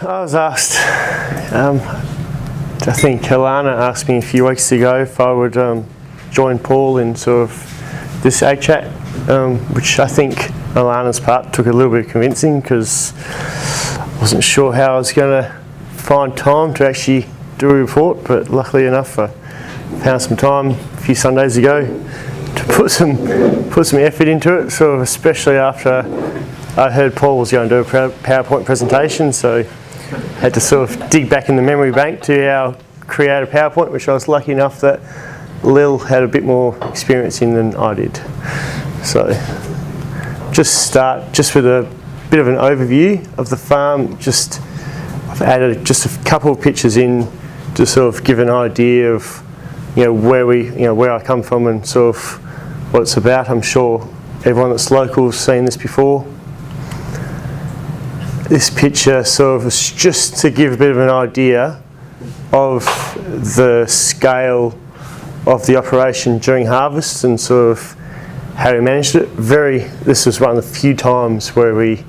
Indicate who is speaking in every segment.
Speaker 1: I was asked, I think Alana asked me a few weeks ago if I would join Paul in sort of this AgChat, which I think Alana's part took a little bit of convincing because I wasn't sure how I was going to find time to actually do a report, but luckily enough I found some time a few Sundays ago to put some effort into it, sort of especially after I heard Paul was going to do a PowerPoint presentation, so I had to sort of dig back in the memory bank to create a PowerPoint, which I was lucky enough that Lil had a bit more experience in than I did. So just start with a bit of an overview of the farm. I've added just a couple of pictures in to sort of give an idea of where I come from and sort of what it's about. I'm sure everyone that's local has seen this before. This picture sort of is just to give a bit of an idea of the scale of the operation during harvest and sort of how we managed it. This was one of the few times where we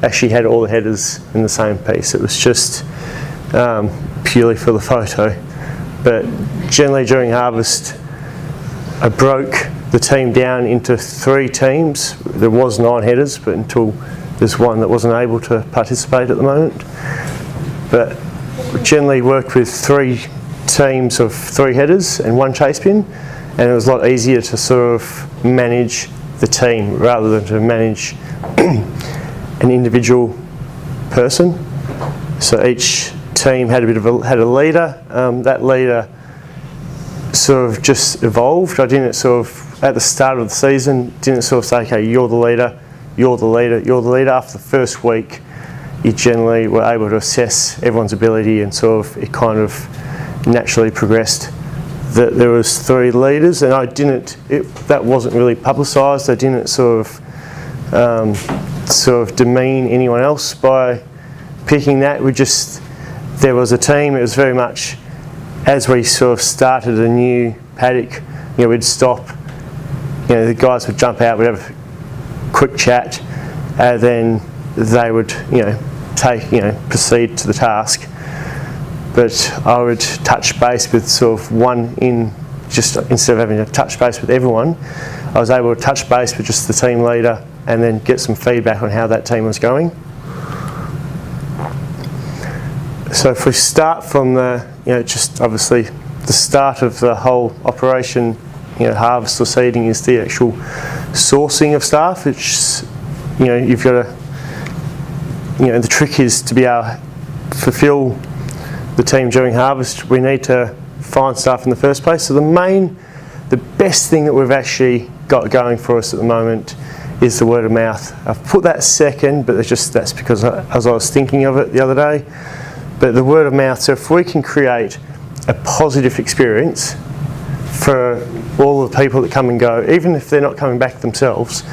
Speaker 1: actually had all the headers in the same piece. It was just purely for the photo. But generally during harvest, I broke the team down into 3 teams. There was 9 headers, but until there's one that wasn't able to participate at the moment. But we generally worked with 3 teams of 3 headers and 1 chase pin, and it was a lot easier to sort of manage the team rather than to manage an individual person. So each team had a leader. That leader sort of just evolved. I didn't sort of, at the start of the season, didn't sort of say, okay, you're the leader, you're the leader, you're the leader. After the first week, you generally were able to assess everyone's ability, and sort of it kind of naturally progressed that there was 3 leaders, and that wasn't really publicised. I didn't sort of demean anyone else by picking that. There was a team. It was very much as we sort of started a new paddock. We'd stop. The guys would jump out. We'd have a quick chat, and then they would, proceed to the task. But I would touch base with sort of one instead of having to touch base with everyone, I was able to touch base with just the team leader and then get some feedback on how that team was going. So if we start from just obviously the start of the whole operation, harvest or seeding is the actual sourcing of staff, which, you've got to, the trick is to be able to fulfill the team during harvest. We need to find staff in the first place. So the best thing that we've actually got going for us at the moment is the word of mouth. I've put that second, but that's because as I was thinking of it the other day. But the word of mouth, so if we can create a positive experience for all the people that come and go, even if they're not coming back themselves.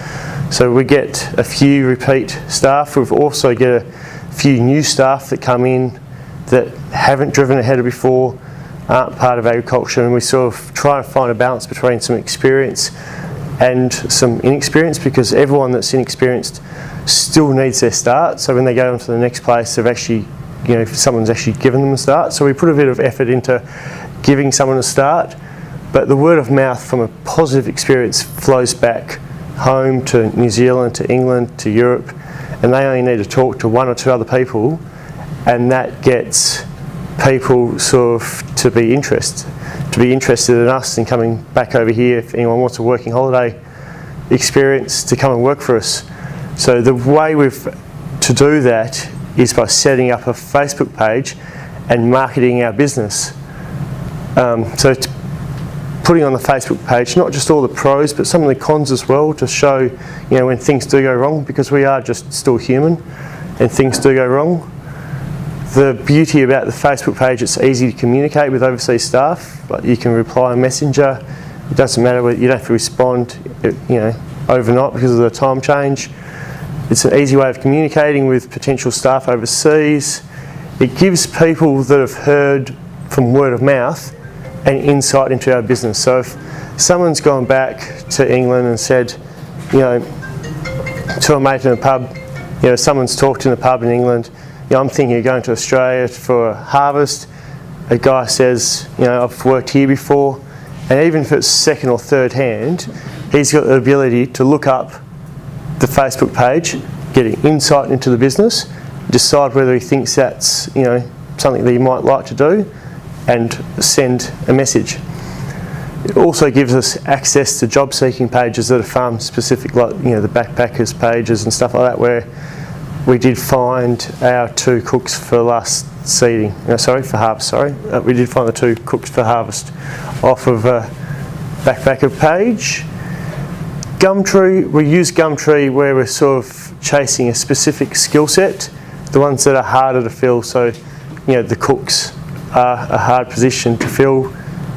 Speaker 1: So we get a few repeat staff. We've also get a few new staff that come in that haven't driven a header before, aren't part of agriculture, and we sort of try and find a balance between some experience and some inexperience, because everyone that's inexperienced still needs their start. So when they go on to the next place, they've actually, someone's actually given them a start. So we put a bit of effort into giving someone a start, but the word of mouth from a positive experience flows back home to New Zealand, to England, to Europe, and they only need to talk to 1 or 2 other people, and that gets people sort of to be interested in us and coming back over here. If anyone wants a working holiday experience, to come and work for us. So the way to do that is by setting up a Facebook page and marketing our business. So it's putting on the Facebook page not just all the pros, but some of the cons as well, to show when things do go wrong, because we are just still human and things do go wrong. The beauty about the Facebook page, it's easy to communicate with overseas staff. Like, you can reply on Messenger. It doesn't matter whether you don't have to respond, overnight because of the time change. It's an easy way of communicating with potential staff overseas. It gives people that have heard from word of mouth an insight into our business. So if someone's gone back to England and said, to a mate in a pub, someone's talked in a pub in England, I'm thinking of going to Australia for a harvest. A guy says, I've worked here before, and even if it's second or third hand, he's got the ability to look up the Facebook page, get an insight into the business, decide whether he thinks that's something that he might like to do, and send a message. It also gives us access to job seeking pages that are farm specific, like the backpackers pages and stuff like that, where we did find our 2 cooks for last seeding. For harvest. We did find the 2 cooks for harvest off of a backpacker page. Gumtree, we use Gumtree where we're sort of chasing a specific skill set, the ones that are harder to fill. So, the cooks are a hard position to fill,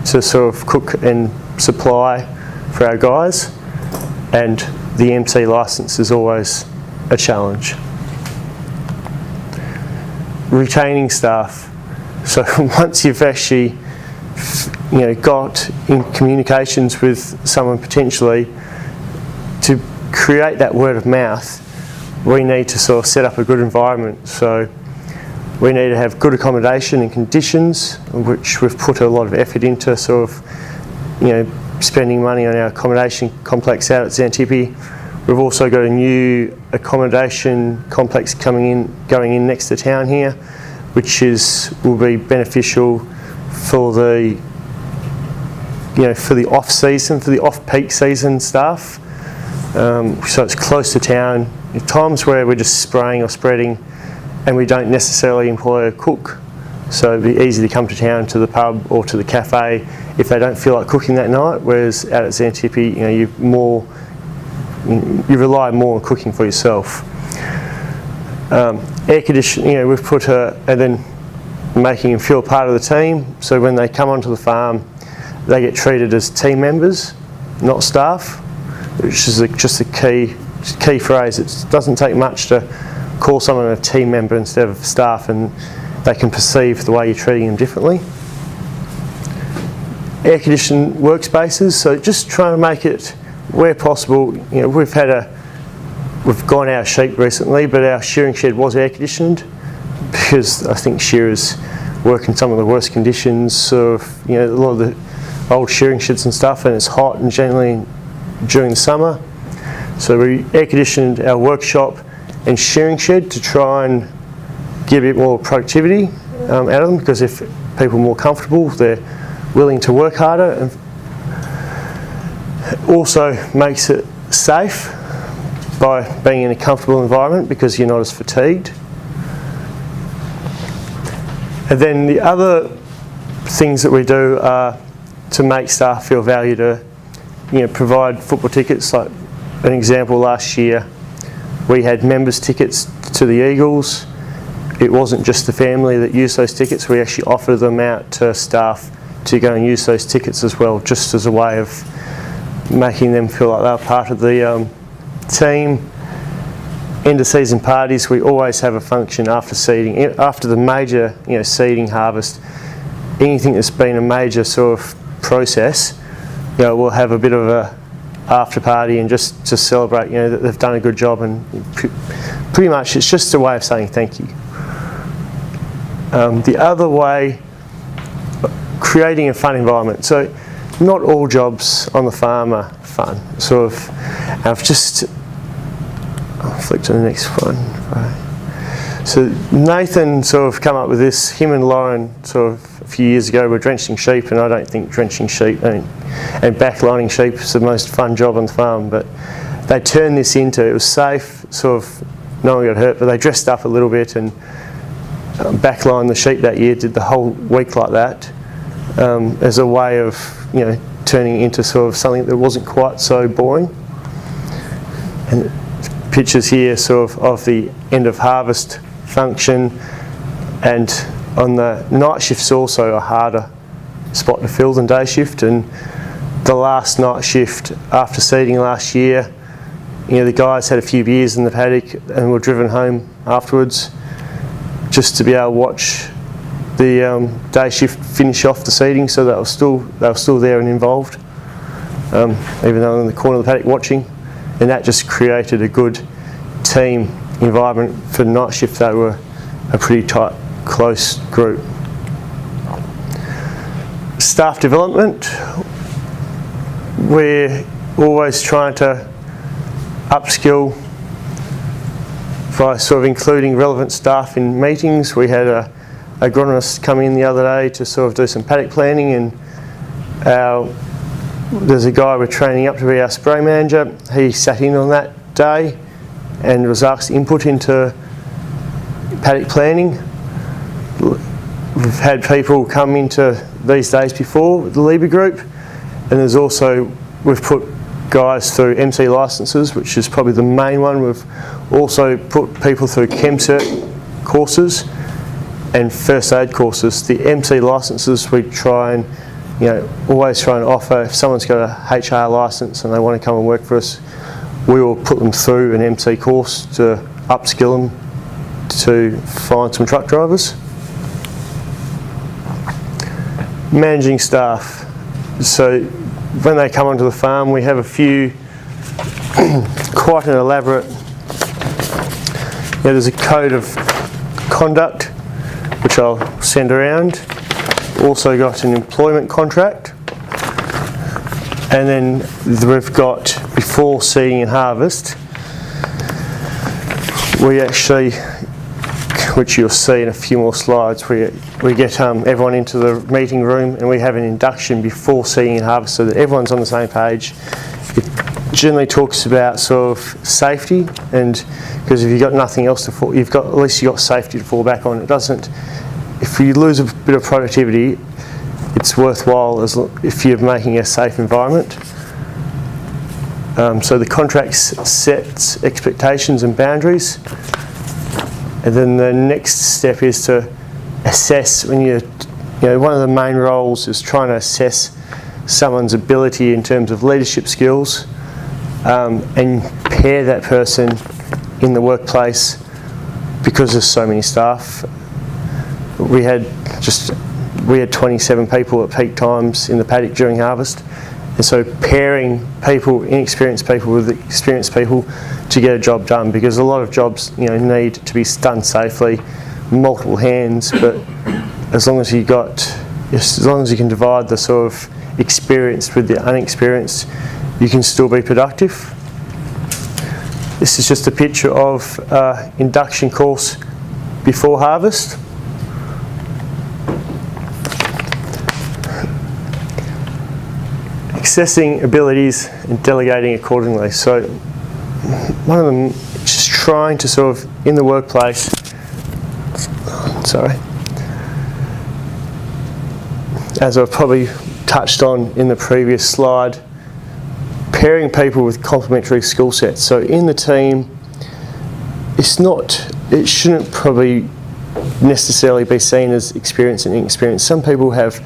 Speaker 1: to sort of cook and supply for our guys, and the MC licence is always a challenge. Retaining staff. So once you've actually got in communications with someone potentially, to create that word of mouth, we need to sort of set up a good environment. So we need to have good accommodation and conditions, which we've put a lot of effort into, sort of spending money on our accommodation complex out at Xantippe. We've also got a new accommodation complex going in next to town here, which will be beneficial for the for the off season, for the off peak season staff. So it's close to town. At times where we're just spraying or spreading, and we don't necessarily employ a cook, so it'd be easy to come to town to the pub or to the cafe if they don't feel like cooking that night. Whereas out at Xantippe, you rely more on cooking for yourself. Air conditioning, we've put and then making them feel part of the team. So when they come onto the farm, they get treated as team members, not staff, which is just a key phrase. It doesn't take much to call someone a team member instead of staff, and they can perceive the way you're treating them differently. Air-conditioned workspaces, so just trying to make it where possible. We've gone out of sheep recently, but our shearing shed was air-conditioned because I think shearers work in some of the worst conditions of a lot of the old shearing sheds and stuff, and it's hot and generally during the summer. So we air-conditioned our workshop and shearing shed to try and get a bit more productivity out of them, because if people are more comfortable, they're willing to work harder. And also makes it safe by being in a comfortable environment, because you're not as fatigued. And then the other things that we do are to make staff feel valued, provide football tickets. Like an example, last year we had members tickets to the Eagles. It wasn't just the family that used those tickets, we actually offered them out to staff to go and use those tickets as well, just as a way of making them feel like they're part of the team. End of season parties, we always have a function after seeding, after the major seeding harvest. Anything that's been a major sort of process, we'll have a bit of a after party and just to celebrate that they've done a good job, and pretty much it's just a way of saying thank you. The other way, creating a fun environment. So not all jobs on the farm are fun. Sort of, I'll flick to the next one. Right. So Nathan sort of come up with this, him and Lauren sort of a few years ago were drenching sheep, and I don't think drenching sheep and backlining sheep is the most fun job on the farm, but they turned this into, it was safe, sort of no one got hurt, but they dressed up a little bit and backlined the sheep that year, did the whole week like that, as a way of turning it into sort of something that wasn't quite so boring. And pictures here sort of the end of harvest function, and on the night shift's also a harder spot to fill than day shift. And the last night shift after seeding last year, the guys had a few beers in the paddock and were driven home afterwards just to be able to watch the day shift finish off the seeding, so they were still there and involved, even though in the corner of the paddock watching, and that just created a good team environment for night shift. They were a pretty tight, close group. Staff development, we're always trying to upskill by sort of including relevant staff in meetings. We had an agronomist come in the other day to sort of do some paddock planning, and there's a guy we're training up to be our spray manager. He sat in on that day and was asked input into paddock planning. We've had people come into these days before with the Liebe Group, and there's also, we've put guys through MC licences, which is probably the main one. We've also put people through ChemCert courses and first aid courses. The MC licences we try and, always try and offer. If someone's got a HR licence and they want to come and work for us, we will put them through an MC course to upskill them to find some truck drivers. Managing staff. So when they come onto the farm, we have a few quite an elaborate, there's a code of conduct which I'll send around. Also got an employment contract, and then we've got before seeding and harvest, we actually, which you'll see in a few more slides, we get everyone into the meeting room and we have an induction before seeding and harvest so that everyone's on the same page. It generally talks about sort of safety, and because if you've got nothing else to fall, at least you've got safety to fall back on. It doesn't, if you lose a bit of productivity, it's worthwhile if you're making a safe environment. So the contract sets expectations and boundaries. And then the next step is to assess when one of the main roles is trying to assess someone's ability in terms of leadership skills, and pair that person in the workplace. Because there's so many staff, we had 27 people at peak times in the paddock during harvest, and so pairing people, inexperienced people with experienced people to get a job done, because a lot of jobs need to be done safely, multiple hands, but as long as you can divide the sort of experienced with the unexperienced, you can still be productive. This is just a picture of induction course before harvest. Assessing abilities and delegating accordingly. So one of them, just trying to sort of, in the workplace, as I've probably touched on in the previous slide, pairing people with complementary skill sets. So in the team, it shouldn't probably necessarily be seen as experience and inexperience. Some people have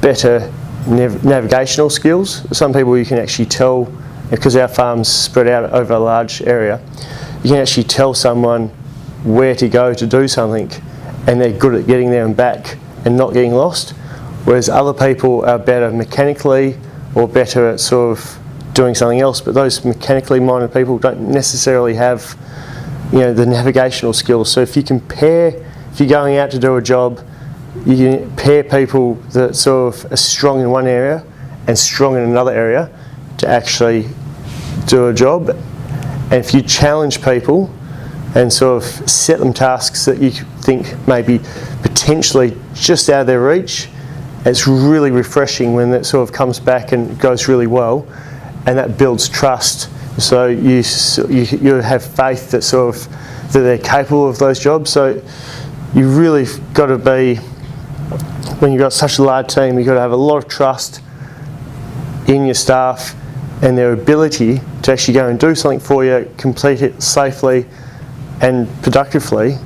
Speaker 1: better navigational skills. Some people you can actually tell, because our farm's spread out over a large area, you can actually tell someone where to go to do something, and they're good at getting there and back and not getting lost. Whereas other people are better mechanically or better at sort of doing something else, but those mechanically minded people don't necessarily have the navigational skills. So if you're going out to do a job, you can pair people that sort of are strong in one area and strong in another area to actually do a job. And if you challenge people and sort of set them tasks that you think may be potentially just out of their reach, it's really refreshing when that sort of comes back and goes really well, and that builds trust. So you have faith that they're capable of those jobs. So you really got to be, when you've got such a large team, you've got to have a lot of trust in your staff and their ability to actually go and do something for you, complete it safely and productively,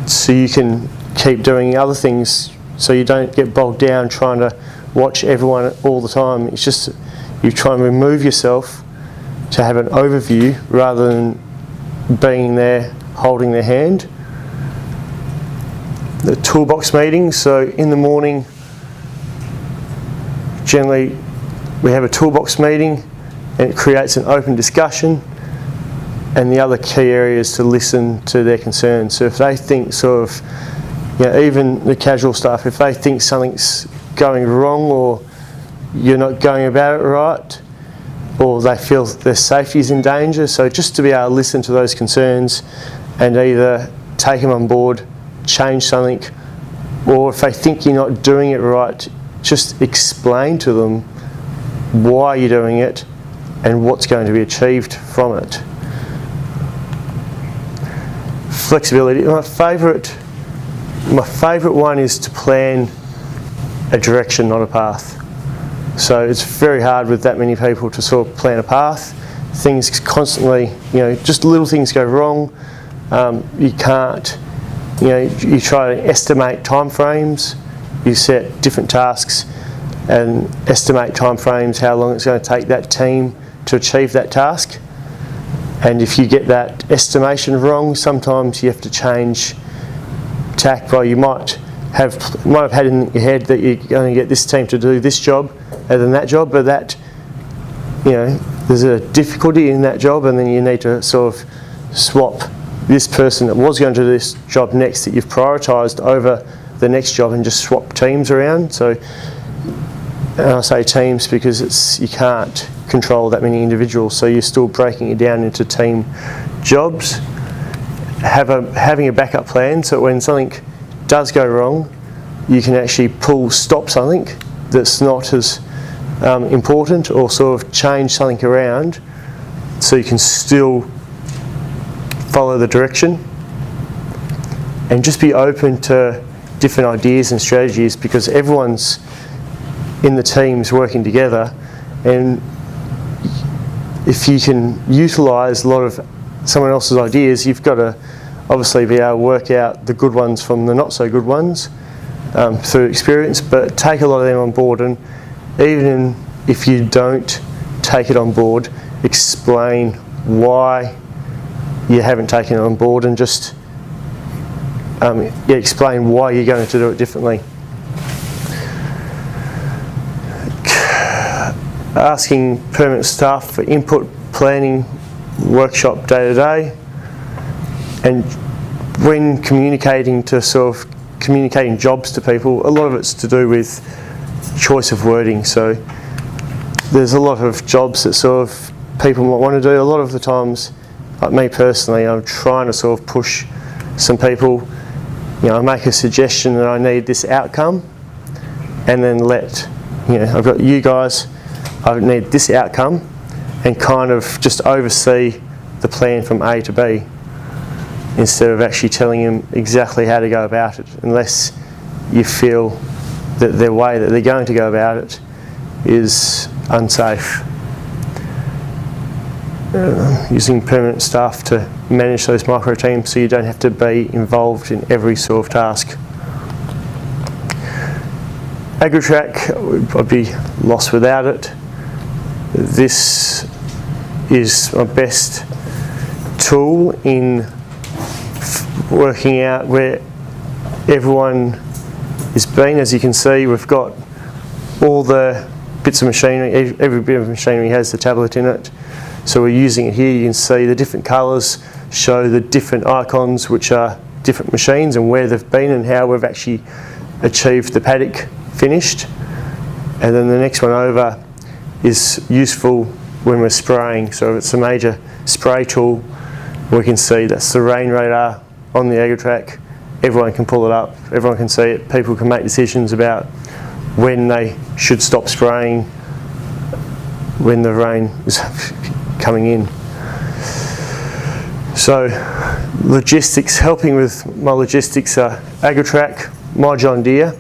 Speaker 1: so you can keep doing other things, so you don't get bogged down trying to watch everyone all the time. It's just you try and remove yourself to have an overview rather than being there holding their hand. The toolbox meetings, so in the morning generally we have a toolbox meeting and it creates an open discussion. And the other key area is to listen to their concerns. So if they think sort of, even the casual staff, if they think something's going wrong or you're not going about it right, or they feel their safety is in danger, so just to be able to listen to those concerns and either take them on board, change something, or if they think you're not doing it right, just explain to them why you're doing it and what's going to be achieved from it. Flexibility. My favourite one is to plan a direction, not a path. So it's very hard with that many people to sort of plan a path. Things constantly, just little things go wrong. You can't, you try to estimate timeframes. You set different tasks and estimate timeframes, how long it's going to take that team to achieve that task. And if you get that estimation wrong, sometimes you have to change tack. Well, you might have had in your head that you're going to get this team to do this job and then that job, but that, there's a difficulty in that job, and then you need to sort of swap this person that was going to do this job next that you've prioritised over the next job and just swap teams around. So, and I say teams because you can't control that many individuals, so you're still breaking it down into team jobs. Having a backup plan, so when something does go wrong, you can actually stop something that's not as important, or sort of change something around so you can still follow the direction. And just be open to different ideas and strategies, because everyone's in the teams working together, and if you can utilise a lot of someone else's ideas, you've got to obviously be able to work out the good ones from the not so good ones through experience, but take a lot of them on board. And even if you don't take it on board, explain why you haven't taken it on board, and just explain why you're going to do it differently. Asking permanent staff for input, planning, workshop day to day, and when communicating jobs to people, a lot of it's to do with choice of wording. So there's a lot of jobs that sort of people might want to do. A lot of the times, like me personally, I'm trying to sort of push some people, I make a suggestion that I need this outcome, and then I've got you guys, I need this outcome, and kind of just oversee the plan from A to B, instead of actually telling them exactly how to go about it, unless you feel that their way that they're going to go about it is unsafe. Using permanent staff to manage those micro teams so you don't have to be involved in every sort of task. AgChats, I'd be lost without it. This is my best tool in working out where everyone is been. As you can see, we've got all the bits of machinery, every bit of machinery has the tablet in it. So we're using it here. You can see the different colours show the different icons, which are different machines and where they've been and how we've actually achieved the paddock finished. And then the next one over is useful when we're spraying. So it's a major spray tool. We can see that's the rain radar on the AgChats. Everyone can pull it up, everyone can see it. People can make decisions about when they should stop spraying, when the rain is coming in. So logistics, helping with my logistics are AgChats, My John Deere,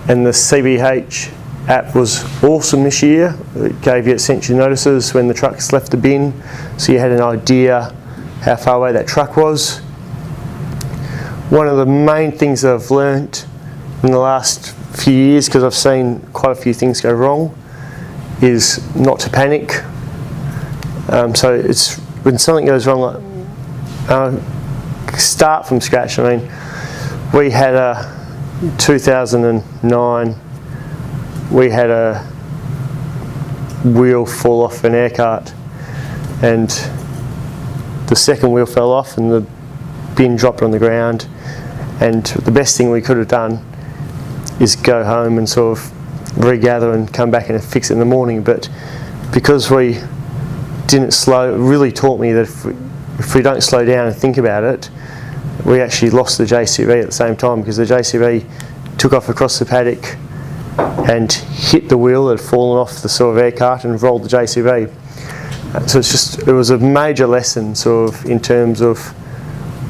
Speaker 1: and the CBH app was awesome this year. It sent you notices when the trucks left the bin, so you had an idea how far away that truck was. One of the main things that I've learnt in the last few years, because I've seen quite a few things go wrong, is not to panic. So it's when something goes wrong, start from scratch. I mean, we had a 2009, we had a wheel fall off an air cart, and the second wheel fell off and the bin dropped on the ground, and the best thing we could have done is go home and sort of regather and come back and fix it in the morning. But because we didn't slow, it really taught me that if we don't slow down and think about it, we actually lost the JCB at the same time, because the JCB took off across the paddock and hit the wheel that had fallen off the sort of air cart and rolled the JCB. So it was a major lesson sort of in terms of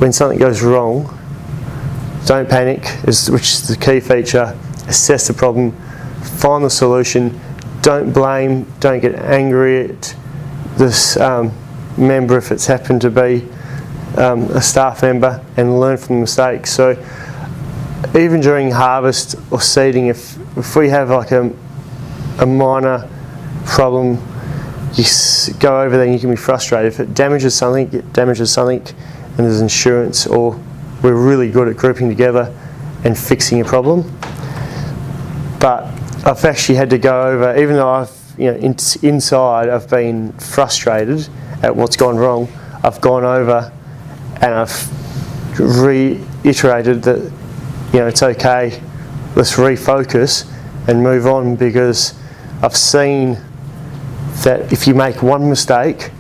Speaker 1: when something goes wrong, don't panic, which is the key feature. Assess the problem, find the solution, don't blame, don't get angry at this member if it's happened to be a staff member, and learn from the mistakes. So even during harvest or seeding, if we have like a minor problem, you go over there and you can be frustrated. If it damages something, it damages something, and there's insurance, or we're really good at grouping together and fixing a problem. But I've actually had to go over, even though inside I've been frustrated at what's gone wrong, I've gone over and I've reiterated that, it's okay, let's refocus and move on, because I've seen that if you make one mistake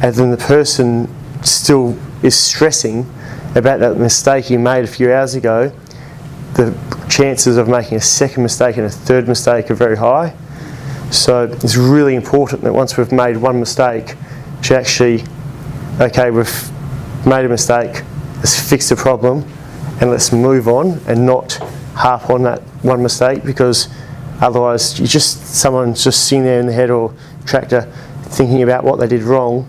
Speaker 1: and then the person still is stressing about that mistake you made a few hours ago, the chances of making a second mistake and a third mistake are very high. So it's really important that once we've made one mistake, to actually, okay, we've made a mistake, let's fix the problem and let's move on, and not harp on that one mistake, because otherwise someone's just sitting there in the head or tractor thinking about what they did wrong,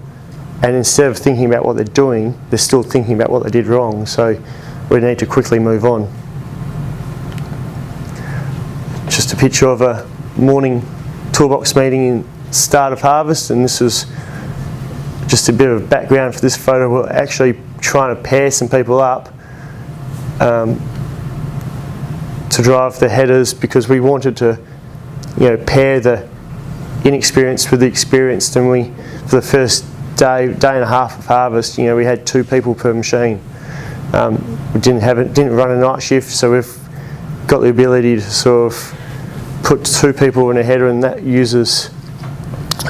Speaker 1: and instead of thinking about what they're doing, they're still thinking about what they did wrong. So we need to quickly move on. Just a picture of a morning toolbox meeting in start of harvest, and this is just a bit of background for this photo. We're actually trying to pair some people up to drive the headers, because we wanted to pair the inexperienced with the experienced, and for the first day and a half of harvest, we had 2 people per machine. We didn't run a night shift, so we've got the ability to sort of put 2 people in a header, and that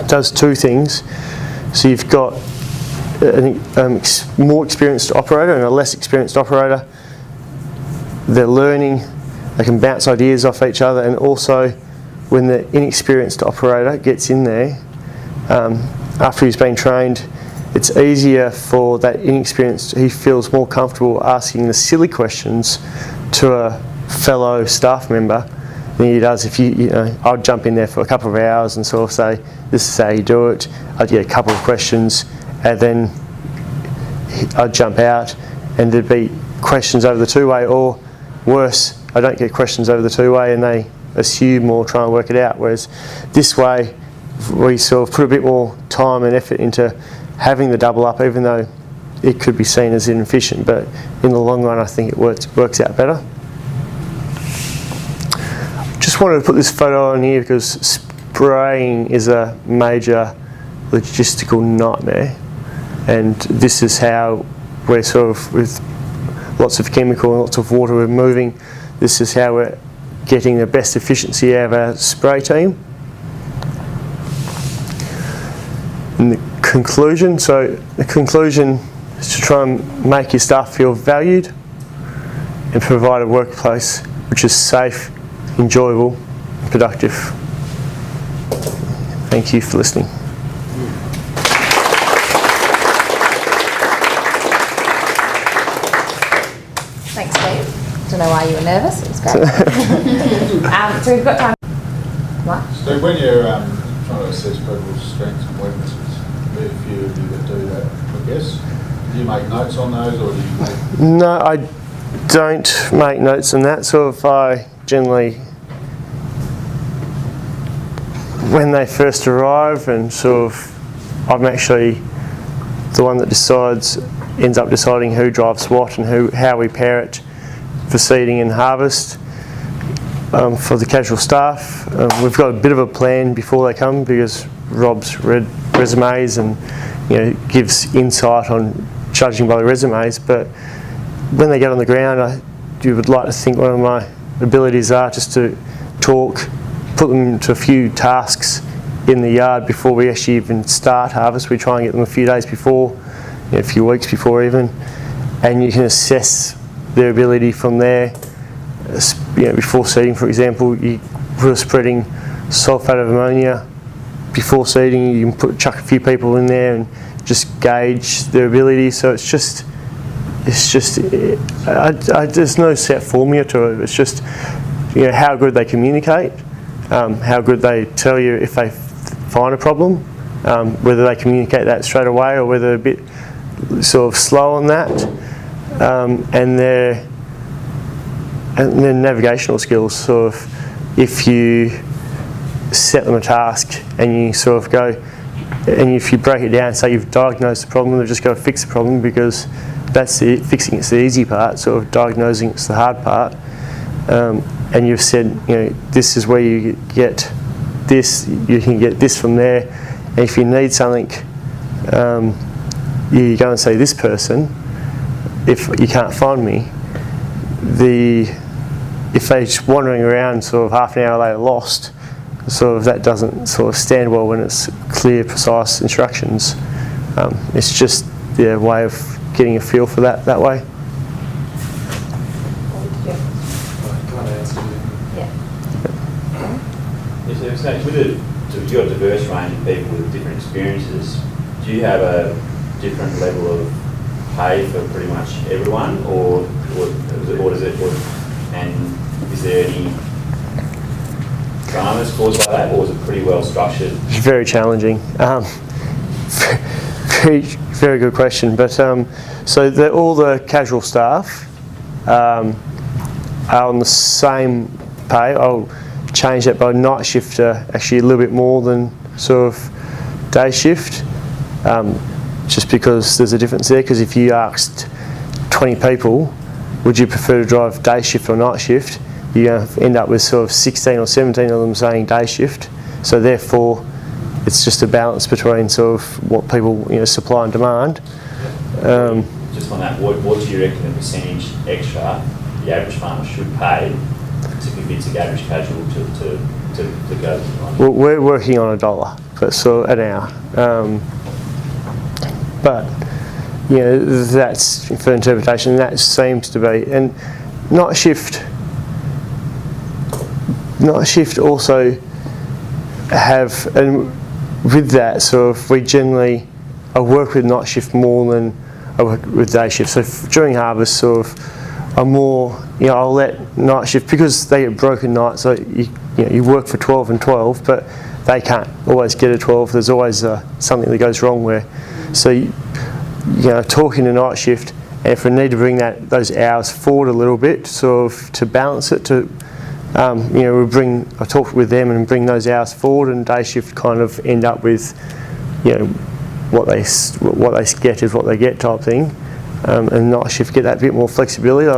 Speaker 1: does 2 things. So you've got a more experienced operator and a less experienced operator. They're learning, they can bounce ideas off each other, and also when the inexperienced operator gets in there, after he's been trained, it's easier for that inexperienced, he feels more comfortable asking the silly questions to a fellow staff member than he does if I'd jump in there for a couple of hours and sort of say, this is how you do it. I'd get a couple of questions and then I'd jump out and there'd be questions over the two-way, or worse, I don't get questions over the two-way and they assume or try and work it out. Whereas this way, we sort of put a bit more time and effort into having the double up, even though it could be seen as inefficient, but in the long run I think it works out better. Just wanted to put this photo on here because spraying is a major logistical nightmare, and this is how we're sort of, with lots of chemical and lots of water we're moving, this is how we're getting the best efficiency out of our spray team. And the conclusion, the conclusion is to try and make your staff feel valued and provide a workplace which is safe, enjoyable, and productive. Thank you for listening.
Speaker 2: Thanks, Steve. Don't know why you were nervous. It was great. So we've got time. What?
Speaker 3: Steve, when you're trying to assess people's strengths and weaknesses, there's a few of you that do that, I guess. Do you make notes on those, or do you make...
Speaker 1: No, I don't make notes on that. So if I generally, when they first arrive, and sort of, I'm actually the one that ends up deciding who drives what and how we pair it for seeding and harvest. For the casual staff, we've got a bit of a plan before they come because Rob's read resumes and gives insight on judging by the resumes. But when they get on the ground, I would like to think one of my abilities are just to talk, put them into a few tasks in the yard before we actually even start harvest. We try and get them a few days before, a few weeks before even, and you can assess their ability from there. Before seeding, for example, we're spreading sulphate of ammonia. Before seeding, you can chuck a few people in there and just gauge their ability. So there's no set formula to it. It's just how good they communicate, how good they tell you if they find a problem, whether they communicate that straight away or whether they're a bit sort of slow on that, and their navigational skills. So if you set them a task and you sort of go, and if you break it down, say you've diagnosed the problem, they've just got to fix the problem, because fixing it's the easy part, sort of diagnosing it's the hard part. And you've said, this is where you get this, you can get this from there, and if you need something, you go and see this person. If you can't find me, if they're just wandering around sort of half an hour later lost, sort of that doesn't sort of stand well when it's clear, precise instructions. It's just a way of getting a feel for that way.
Speaker 4: You're a diverse range of people with different experiences. Do you have a different level of pay for pretty much everyone, or is there any dramas caused by that, or is it pretty well structured?
Speaker 1: It's very challenging. Very good question. But so all the casual staff are on the same pay. I'll change that by night shift to actually a little bit more than sort of day shift, just because there's a difference there. Because if you asked 20 people, would you prefer to drive day shift or night shift, you're going to end up with sort of 16 or 17 of them saying day shift. So therefore, it's just a balance between sort of what people supply and demand.
Speaker 4: Just on that, what do you reckon the percentage extra the average farmer should pay to convince a average casual to go?
Speaker 1: Well, we're working on $1 per an hour, but that's for interpretation. That seems to be, and night shift also have, and with that sort of I work with night shift more than I work with day shift. So during harvest, sort of, I'm more, I'll let night shift, because they get broken nights. So you work for 12 and 12, but they can't always get a 12. There's always something that goes wrong where, so talking to night shift, and if we need to bring those hours forward a little bit, sort of to balance it, I talk with them and bring those hours forward, and day shift kind of end up with, what they get is what they get type thing, and night shift get that bit more flexibility.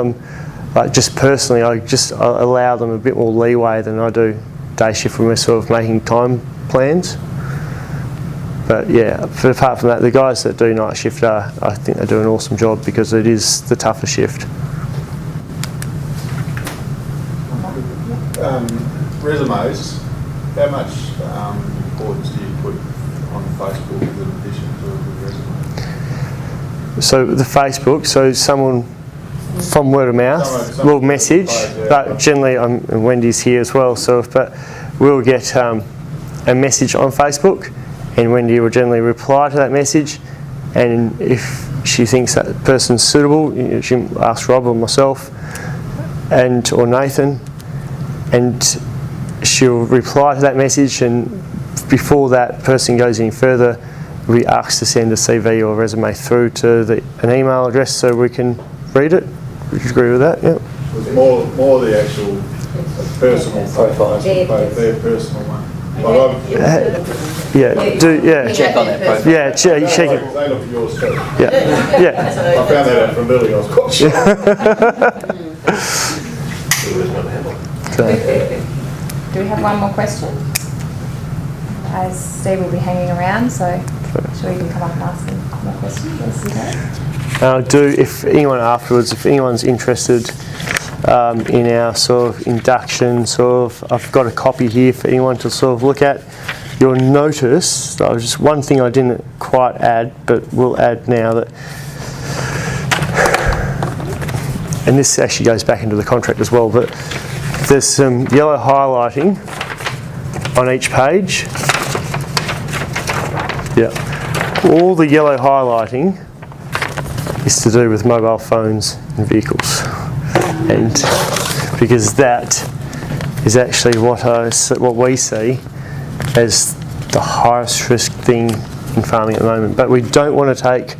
Speaker 1: Like just personally, I allow them a bit more leeway than I do day shift when we're sort of making time plans. But yeah, apart from that, the guys that do night shift I think they do an awesome job, because it is the tougher shift.
Speaker 3: Resumes, how much importance do you put on Facebook in addition to the resume?
Speaker 1: So the Facebook, so someone from word of mouth will message, but generally and Wendy's here as well, but we'll get a message on Facebook, and Wendy will generally reply to that message, and if she thinks that person's suitable, she asks Rob or myself or Nathan, and she'll reply to that message, and before that person goes any further, we ask to send a CV or resume through to an email address so we can read it. Would you agree with that? Yeah.
Speaker 3: More the actual personal profile, their personal one.
Speaker 5: Check on that profile.
Speaker 1: Yeah, check it.
Speaker 3: They look at yours too.
Speaker 1: Yeah.
Speaker 3: I found that out from Billy. I was quite sure.
Speaker 2: Do we have one more question? as Steve will be hanging around, so I'm sure you can come up and ask him more questions as you go.
Speaker 1: If anyone afterwards, if anyone's interested in our sort of induction, I've got a copy here for anyone to sort of look at. You'll notice, just one thing I didn't quite add, but will add now, that, and this actually goes back into the contract as well, but there's some yellow highlighting on each page. Yeah, all the yellow highlighting is to do with mobile phones and vehicles, and because that is actually what we see as the highest risk thing in farming at the moment. But we don't want to take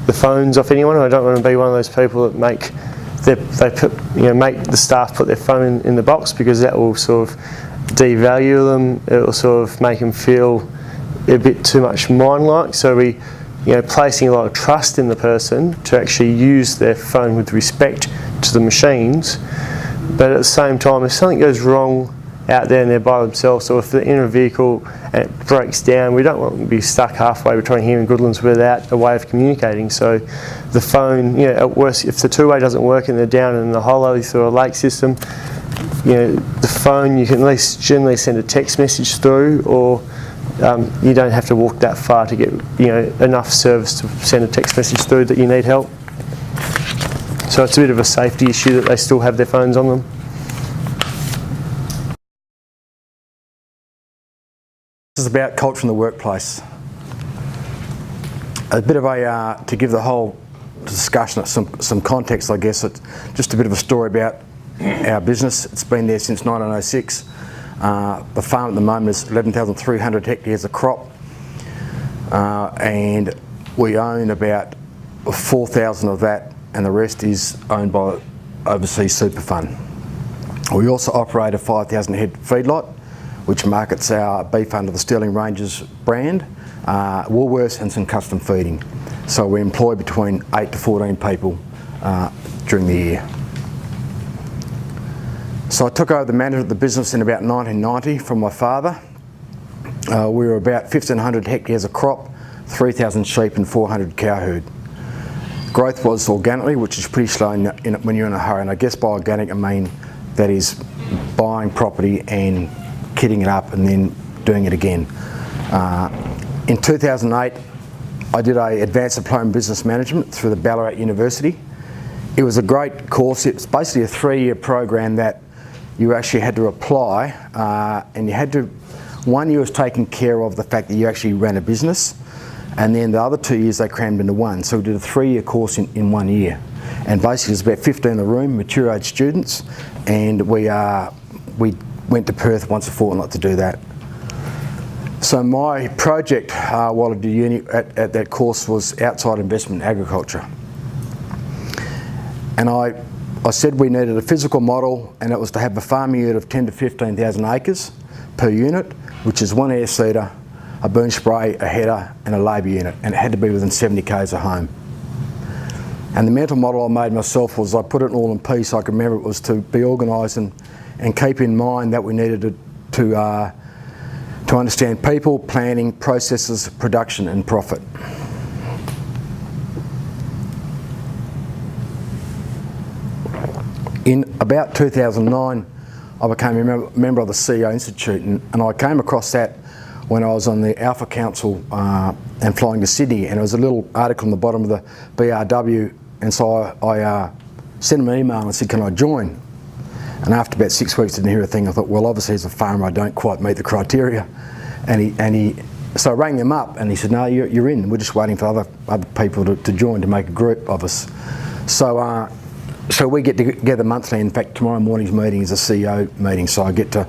Speaker 1: the phones off anyone. I don't want to be one of those people that make the staff put their phone in the box, because that will sort of devalue them. It will sort of make them feel a bit too much mine-like. So we, placing a lot of trust in the person to actually use their phone with respect to the machines. But at the same time, if something goes wrong out there and they're by themselves, or if they're in a vehicle and it breaks down, we don't want them to be stuck halfway between here and Goodlands without a way of communicating. So the phone, at worst, if the two-way doesn't work and they're down in the hollow through a lake system, the phone, you can at least generally send a text message through, or you don't have to walk that far to get enough service to send a text message through that you need help. So it's a bit of a safety issue that they still have their phones on them.
Speaker 6: This is about culture in the workplace. A bit of to give the whole discussion some context, I guess. It's just a bit of a story about our business. It's been there since 1906. The farm at the moment is 11,300 hectares of crop, and we own about 4,000 of that, and the rest is owned by Overseas Super Fund. We also operate a 5,000 head feedlot, which markets our beef under the Sterling Ranges brand, Woolworths, and some custom feeding. So we employ between 8 to 14 people during the year. So I took over the management of the business in about 1990 from my father. We were about 1,500 hectares of crop, 3,000 sheep and 400 cow herd. Growth was organically, which is pretty slow when you're in a hurry, and I guess by organic I mean that is buying property and kitting it up and then doing it again. In 2008, I did an advanced diploma in business management through the Ballarat University. It was a great course. It's basically a 3-year program that you actually had to apply, and you had to, 1 year was taking care of the fact that you actually ran a business, and then the other 2 years they crammed into one. So we did a 3-year course in 1 year. And basically there's about 15 in the room, mature age students, and we went to Perth once a fortnight to do that. So my project while I did uni at that course was outside investment in agriculture. And I said we needed a physical model, and it was to have a farming unit of 10 to 15,000 acres per unit, which is one air seeder, a boom spray, a header and a labour unit, and it had to be within 70 k's of home. And the mental model I made myself was I put it all in piece. I can remember it was to be organised and keep in mind that we needed to understand people, planning, processes, production and profit. In about 2009, I became a member of the CEO Institute, and I came across that when I was on the Alpha Council and flying to Sydney, and there was a little article on the bottom of the BRW, and so I sent him an email and said, can I join? And after about 6 weeks I didn't hear a thing. I thought, well, obviously as a farmer I don't quite meet the criteria. So I rang them up and he said, no, you're in. We're just waiting for other people to join, to make a group of us. So we get together monthly. In fact, tomorrow morning's meeting is a CEO meeting, so I get to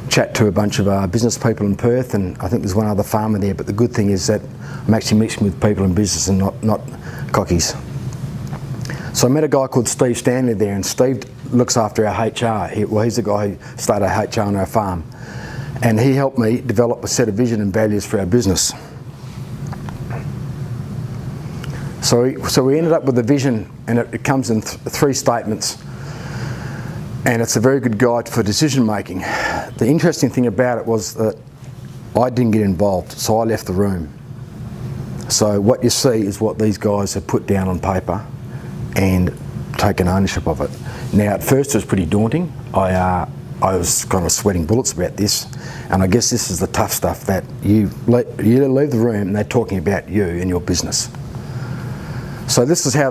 Speaker 6: chat to a bunch of business people in Perth, and I think there's one other farmer there, but the good thing is that I'm actually mixing with people in business and not cockies. So I met a guy called Steve Stanley there, and Steve looks after our HR. He's the guy who started HR on our farm, and he helped me develop a set of vision and values for our business. So we ended up with a vision, and it comes in 3 statements, and it's a very good guide for decision making. The interesting thing about it was that I didn't get involved, so I left the room. So what you see is what these guys have put down on paper and taken ownership of it. Now, at first it was pretty daunting. I was kind of sweating bullets about this, and I guess this is the tough stuff, that you leave the room and they're talking about you and your business. So this is how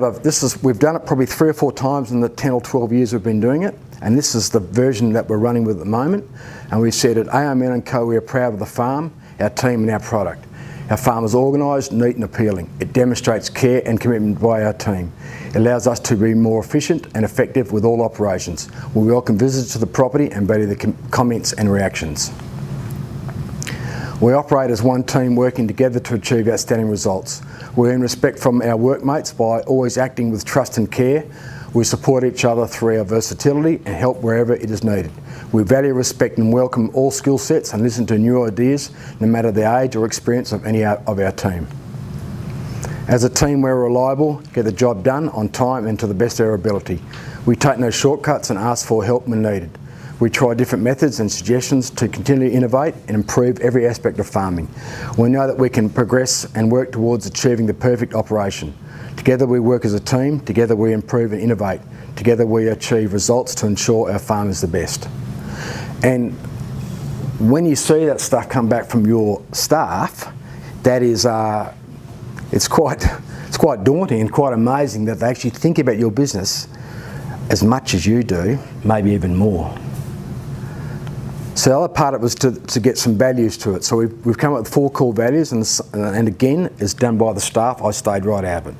Speaker 6: we've done it probably 3 or 4 times in the 10 or 12 years we've been doing it, and this is the version that we're running with at the moment. And we said at AMN & Co, we are proud of the farm, our team and our product. Our farm is organised, neat and appealing. It demonstrates care and commitment by our team. It allows us to be more efficient and effective with all operations. We welcome visitors to the property and value the comments and reactions. We operate as one team, working together to achieve outstanding results. We earn respect from our workmates by always acting with trust and care. We support each other through our versatility and help wherever it is needed. We value, respect and welcome all skill sets and listen to new ideas, no matter the age or experience of any of our team. As a team, we're reliable, get the job done on time and to the best of our ability. We take no shortcuts and ask for help when needed. We try different methods and suggestions to continually innovate and improve every aspect of farming. We know that we can progress and work towards achieving the perfect operation. Together we work as a team, together we improve and innovate, together we achieve results to ensure our farm is the best. And when you see that stuff come back from your staff, that is, it's quite daunting and quite amazing that they actually think about your business as much as you do, maybe even more. So the other part of it was to get some values to it. So we've come up with 4 core values, and again, it's done by the staff. I stayed right out of it.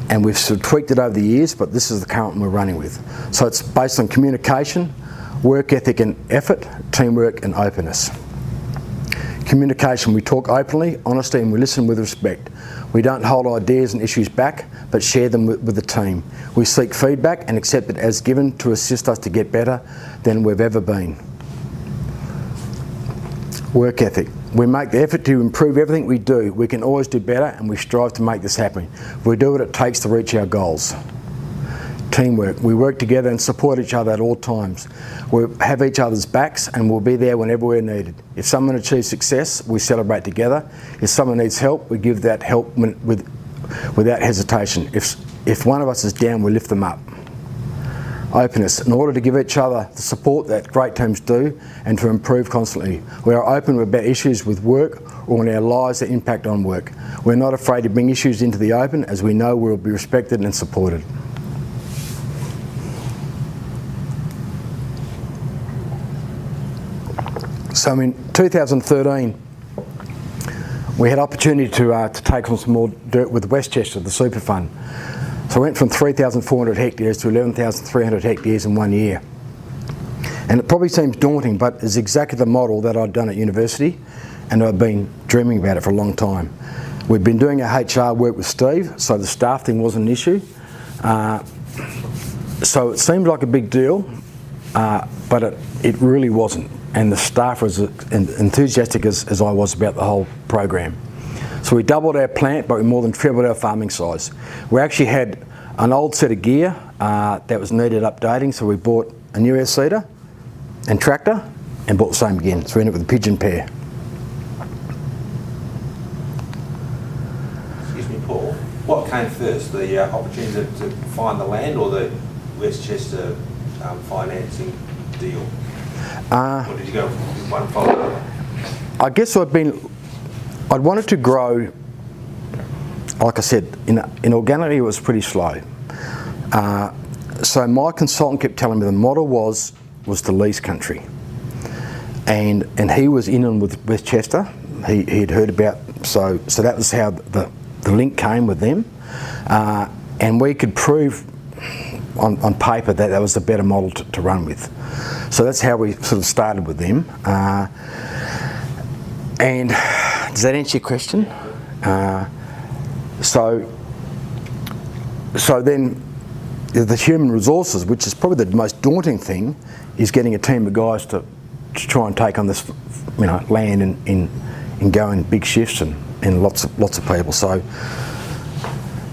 Speaker 6: And we've sort of tweaked it over the years, but this is the current one we're running with. So it's based on communication, work ethic and effort, teamwork and openness. Communication, we talk openly, honestly, and we listen with respect. We don't hold ideas and issues back, but share them with the team. We seek feedback and accept it as given to assist us to get better than we've ever been. Work ethic. We make the effort to improve everything we do. We can always do better, and we strive to make this happen. We do what it takes to reach our goals. Teamwork. We work together and support each other at all times. We have each other's backs and we'll be there whenever we're needed. If someone achieves success, we celebrate together. If someone needs help, we give that help without hesitation. If one of us is down, we lift them up. Openness. In order to give each other the support that great teams do and to improve constantly. We are open about issues with work or in our lives that impact on work. We're not afraid to bring issues into the open, as we know we'll be respected and supported. So in 2013, we had opportunity to take on some more dirt with Westchester, the super fund. So I went from 3,400 hectares to 11,300 hectares in 1 year. And it probably seems daunting, but it's exactly the model that I'd done at university, and I've been dreaming about it for a long time. We've been doing our HR work with Steve, so the staff thing wasn't an issue. So it seemed like a big deal, but it really wasn't. And the staff was as enthusiastic as I was about the whole program. So we doubled our plant, but we more than tripled our farming size. We actually had an old set of gear that was needed updating, so we bought a new air seeder and tractor and bought the same again. So we ended up with a pigeon pair.
Speaker 5: Excuse me, Paul. What came first, the opportunity to find the land or the Westchester financing deal? Or did you go with one follow-up?
Speaker 6: I guess I'd wanted to grow, like I said, in organically it was pretty slow. So my consultant kept telling me the model was to lease country. And he was in with Westchester. He'd heard about, so that was how the link came with them. And we could prove on paper that was the better model to run with. So that's how we sort of started with them. And does that answer your question? So then the human resources, which is probably the most daunting thing, is getting a team of guys to try and take on this, land and go in big shifts and lots of people. So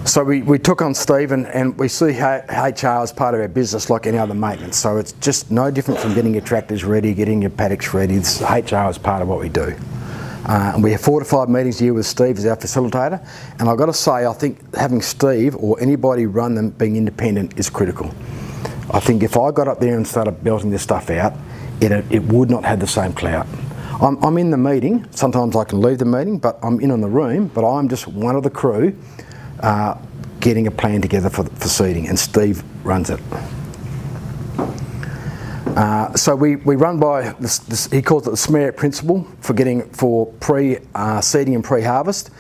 Speaker 6: So we took on Steve, and we see HR as part of our business like any other maintenance. So it's just no different from getting your tractors ready, getting your paddocks ready. HR is part of what we do. And we have 4 to 5 meetings a year with Steve as our facilitator. And I've got to say, I think having Steve or anybody run them being independent is critical. I think if I got up there and started belting this stuff out, it would not have the same clout. I'm in the meeting. Sometimes I can leave the meeting, but I'm in the room. But I'm just one of the crew getting a plan together for seeding, and Steve runs it. So we run by this, he calls it the SMARE principle for pre-seeding and pre-harvest.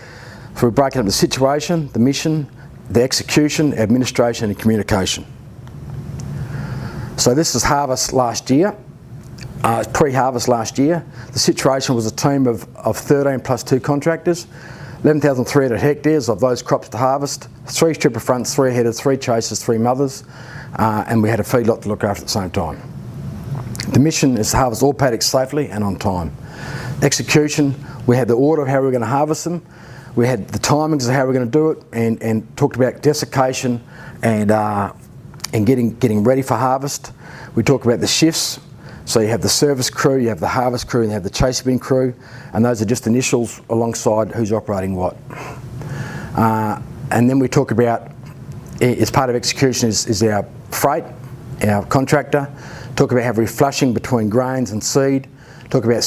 Speaker 6: So we break it up the situation, the mission, the execution, administration and communication. So this is harvest last year, pre-harvest last year. The situation was a team of 13 plus 2 contractors, 11,300 hectares of those crops to harvest, 3 stripper fronts, 3 headers, 3 chasers, 3 mothers, and we had a feedlot to look after at the same time. The mission is to harvest all paddocks safely and on time. Execution, we had the order of how we were going to harvest them, we had the timings of how we were going to do it, and talked about desiccation and getting ready for harvest. We talked about the shifts. So you have the service crew, you have the harvest crew, and you have the chase bin crew, and those are just initials alongside who's operating what. And then we talk about, as part of execution is our freight, our contractor. Talk about how we're flushing between grains and seed. Talk about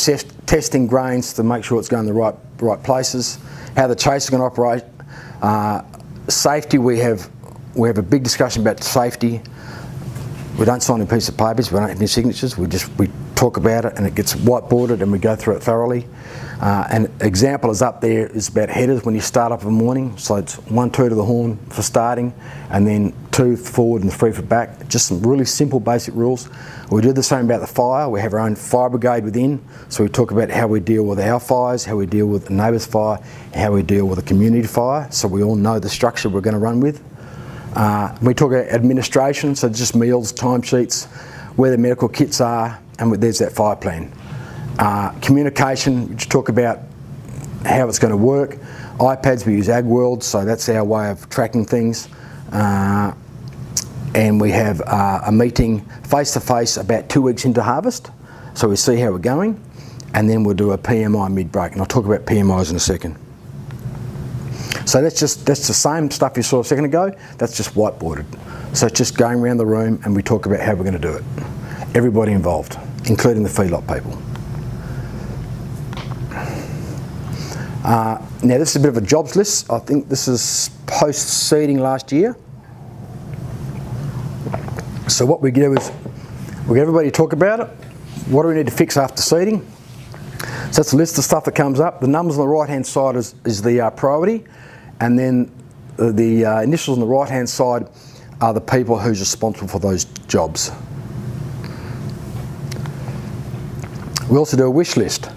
Speaker 6: testing grains to make sure it's going to the right places. How the chase is going to operate. Safety, we have a big discussion about safety. We don't sign a piece of papers, we don't have any signatures, we talk about it and it gets whiteboarded and we go through it thoroughly. An example is up there is about headers when you start up in the morning. So it's 1, 2 to the horn for starting, and then 2 forward and 3 for back. Just some really simple basic rules. We do the same about the fire. We have our own fire brigade within. So we talk about how we deal with our fires, how we deal with the neighbour's fire, and how we deal with a community fire. So we all know the structure we're going to run with. We talk about administration, so just meals, timesheets, where the medical kits are, and there's that fire plan. Communication, we talk about how it's going to work. iPads, we use AgWorld, so that's our way of tracking things. And we have a meeting face-to-face about 2 weeks into harvest, so we see how we're going, and then we'll do a PMI mid-break, and I'll talk about PMIs in a second. So that's the same stuff you saw a second ago, that's just whiteboarded. So it's just going around the room and we talk about how we're going to do it. Everybody involved, including the feedlot people. Now this is a bit of a jobs list. I think this is post-seeding last year. So what we do is we get everybody to talk about it. What do we need to fix after seeding? So that's a list of stuff that comes up. The numbers on the right-hand side is the priority, and then the initials on the right-hand side are the people who's responsible for those jobs. We also do a wish list.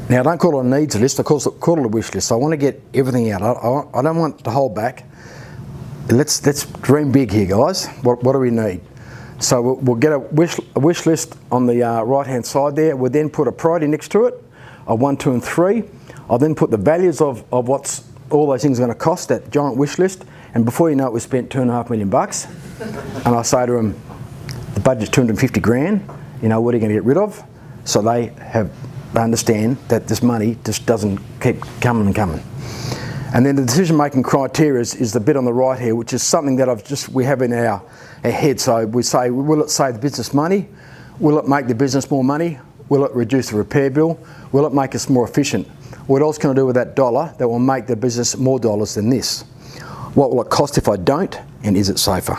Speaker 6: Now I don't call it a needs list, I call it a wish list. So I want to get everything out. I don't want to hold back. Let's dream big here, guys. What do we need? So we'll get a wish list on the right-hand side there. We'll then put a priority next to it, a 1, 2 and 3. I'll then put the values of what's all those things are going to cost, that giant wish list. And before you know it, we spent $2.5 million. And I say to them, the budget's 250 grand. You know, what are you going to get rid of? So they understand that this money just doesn't keep coming and coming. And then the decision-making criteria is the bit on the right here, which is something that we have in our head. So we say, will it save the business money? Will it make the business more money? Will it reduce the repair bill? Will it make us more efficient? What else can I do with that dollar that will make the business more dollars than this? What will it cost if I don't? And is it safer?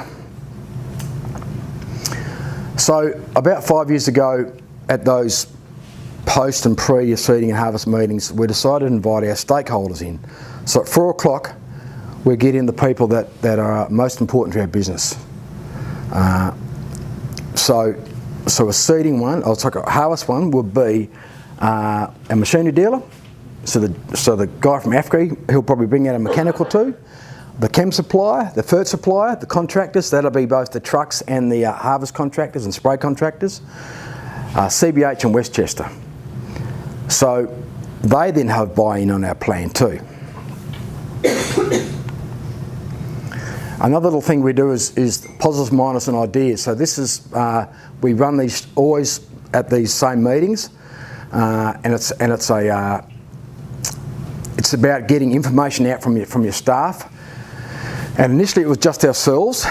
Speaker 6: So about 5 years ago, at those post and pre-seeding and harvest meetings, we decided to invite our stakeholders in. So at 4 o'clock, we get in the people that are most important to our business. So a seeding one, a harvest one would be a machinery dealer. So the guy from AFCRI, he'll probably bring out a mechanic or 2. The chem supplier, the fert supplier, the contractors, that'll be both the trucks and the harvest contractors and spray contractors, CBH and Westchester. So they then have buy-in on our plan too. Another little thing we do is positives, minus and ideas. So this is, we run these always at these same meetings, and it's about getting information out from your staff. And initially it was just ourselves,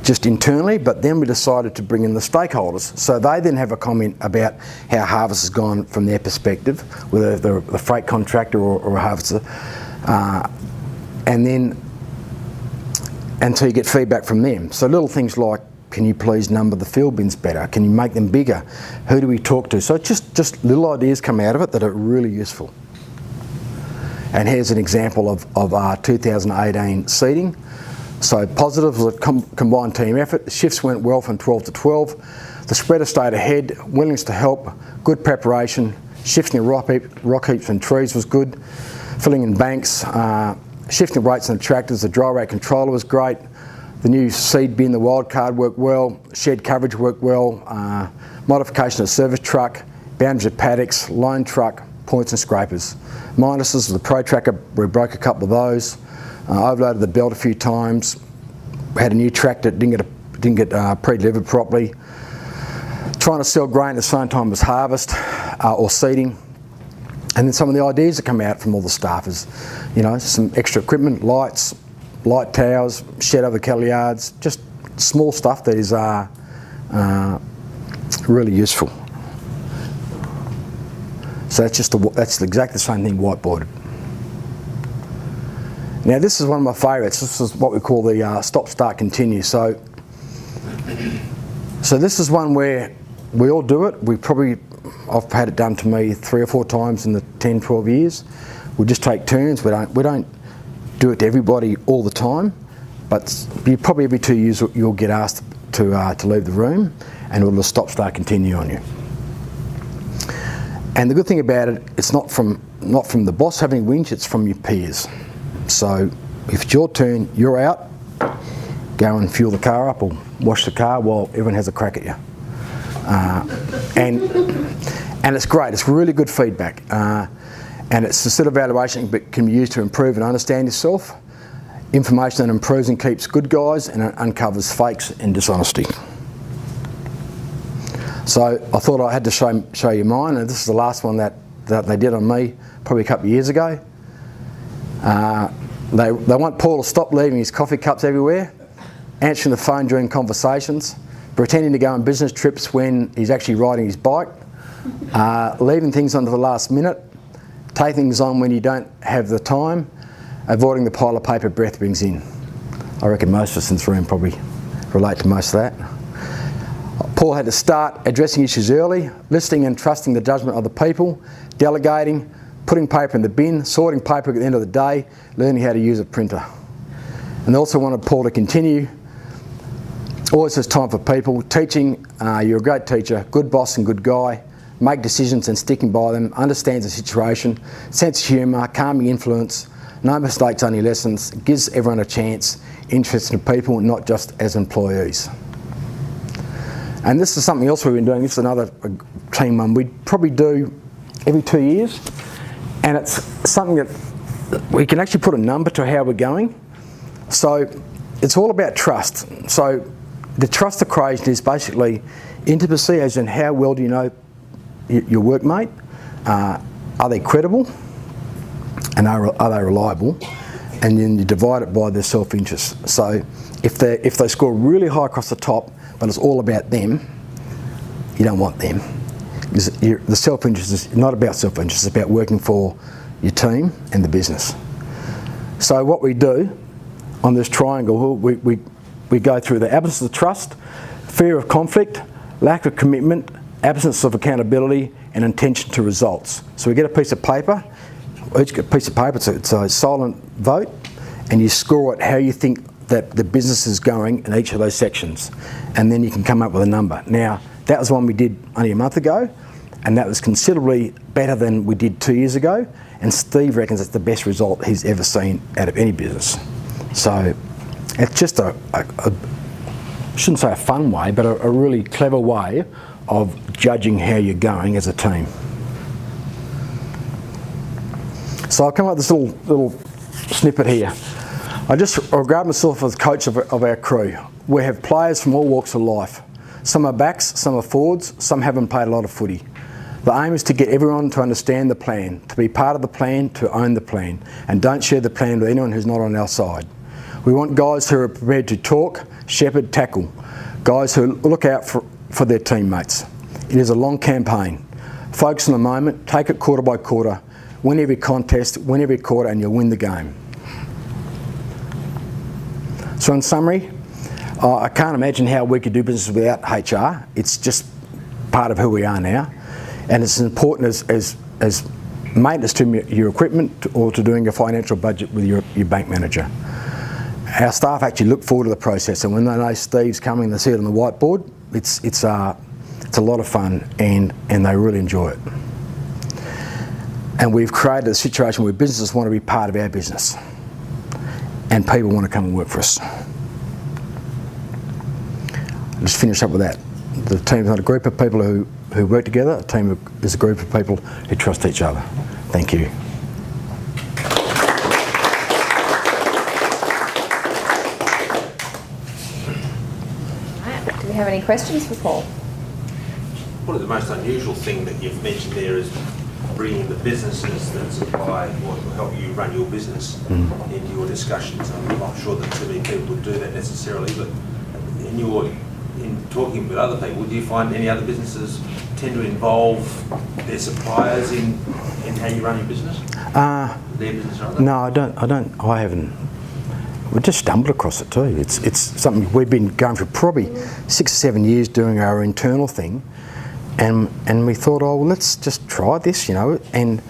Speaker 6: just internally, but then we decided to bring in the stakeholders. So they then have a comment about how harvest has gone from their perspective, whether they're the freight contractor or a harvester, and then until you get feedback from them. So little things like, can you please number the field bins better? Can you make them bigger? Who do we talk to? So just little ideas come out of it that are really useful. And here's an example of our 2018 seating. So positive was a combined team effort. The shifts went well from 12 to 12. The spreader stayed ahead, willingness to help, good preparation, shifting rock heaps and trees was good, filling in banks, shifting rates on the tractors, the dry rate controller was great, the new seed bin, the wild card worked well, shed coverage worked well, modification of service truck, boundaries of paddocks, loan truck, points and scrapers. Minuses, the Pro Tracker, we broke a couple of those, overloaded the belt a few times, we had a new tractor that didn't get pre-delivered properly, trying to sell grain at the same time as harvest or seeding. And then some of the ideas that come out from all the staff is, you know, some extra equipment, lights, light towers, shed over cattle yards, just small stuff that is really useful. So that's exactly the same thing whiteboarded. Now this is one of my favourites. This is what we call the stop, start, continue. So this is one where we all do it. I've had it done to me 3 or 4 times in the 10, 12 years. We just take turns. We don't do it to everybody all the time, but probably every 2 years you'll get asked to leave the room, and it'll stop, start, continue on you. And the good thing about it, it's not from the boss having whinge, it's from your peers. So if it's your turn, you're out, go and fuel the car up or wash the car while everyone has a crack at you. And it's great, it's really good feedback. And it's a set of evaluation that can be used to improve and understand yourself. Information that improves and keeps good guys and uncovers fakes and dishonesty. So I thought I had to show you mine, and this is the last one that they did on me probably a couple of years ago. They want Paul to stop leaving his coffee cups everywhere, answering the phone during conversations, pretending to go on business trips when he's actually riding his bike, leaving things onto the last minute, take things on when you don't have the time, avoiding the pile of paper breath brings in. I reckon most of us in this room probably relate to most of that. Paul had to start addressing issues early, listening and trusting the judgment of the people, delegating, putting paper in the bin, sorting paper at the end of the day, learning how to use a printer. And they also wanted Paul to continue. Always has time for people, teaching, you're a great teacher, good boss and good guy, make decisions and sticking by them, understands the situation, sense of humour, calming influence, no mistakes, only lessons, gives everyone a chance, interested in people, not just as employees. And this is something else we've been doing. This is another team one we probably do every 2 years, and it's something that we can actually put a number to how we're going. So it's all about trust. So the trust equation is basically intimacy, as in how well do you know your workmate, are they credible, and are they reliable, and then you divide it by their self-interest. So if they score really high across the top, but it's all about them, you don't want them. Because the self-interest is not about self-interest, it's about working for your team and the business. So what we do on this triangle, we go through the absence of trust, fear of conflict, lack of commitment, absence of accountability, and intention to results. So we get a piece of paper, each get a piece of paper, it's a silent vote, and you score it how you think that the business is going in each of those sections, and then you can come up with a number. Now, that was one we did only a month ago, and that was considerably better than we did 2 years ago, and Steve reckons it's the best result he's ever seen out of any business. So it's just I shouldn't say a fun way, but a really clever way of judging how you're going as a team. So I'll come up with this little snippet here. I regard myself as coach of our crew. We have players from all walks of life. Some are backs, some are forwards, some haven't played a lot of footy. The aim is to get everyone to understand the plan, to be part of the plan, to own the plan, and don't share the plan with anyone who's not on our side. We want guys who are prepared to talk, shepherd, tackle. Guys who look out for their teammates. It is a long campaign. Focus on the moment, take it quarter by quarter, win every contest, win every quarter, and you'll win the game. So in summary, I can't imagine how we could do business without HR. It's just part of who we are now. And it's important as maintenance to your equipment or to doing your financial budget with your bank manager. Our staff actually look forward to the process, and when they know Steve's coming and they see it on the whiteboard, it's a lot of fun and they really enjoy it. And we've created a situation where businesses want to be part of our business and people want to come and work for us. I'll just finish up with that. The team's not a group of people who work together. A team is a group of people who trust each other. Thank you.
Speaker 2: Do we have any questions for Paul?
Speaker 5: Probably the most unusual thing that you've mentioned there is bringing the businesses that supply or help you run your business into your discussions. I'm not sure that too many people would do that necessarily, but in talking with other people, do you find any other businesses tend to involve their suppliers in how you run your business? Their business rather?
Speaker 6: No, I haven't. We just stumbled across it too. It's something we've been going for probably 6 or 7 years doing our internal thing, and we thought, oh well, let's just try this, And